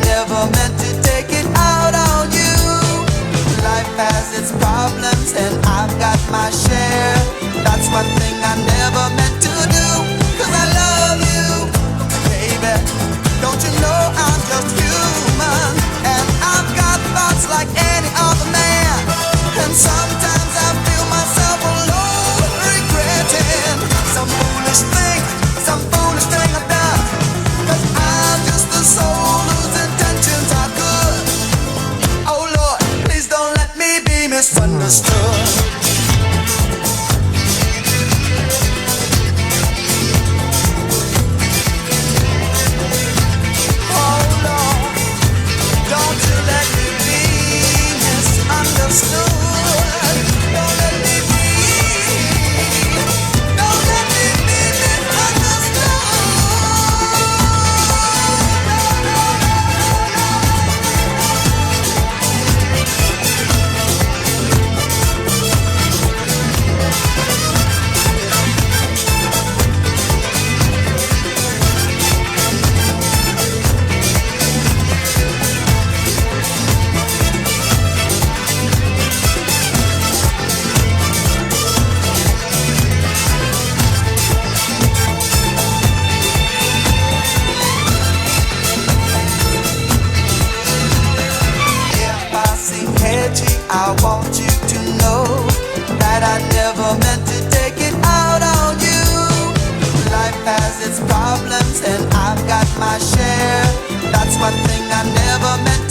never meant to take it out on you. Life has its problems and I've got my share. That's one thing I never meant to do. 'Cause I love you, baby. Don't you know I'm just human? And I've got thoughts like any other man. And sometimes I feel myself alone, regretting some foolish thing I've done. 'Cause I'm just a soul whose intentions are good. Oh Lord, please don't let me be misunderstood. Oh Lord, don't you let me be misunderstood. Don't let me be edgy, I want you to know that I never meant to take it out on you. Life has its problems and I've got my share. That's one thing I never meant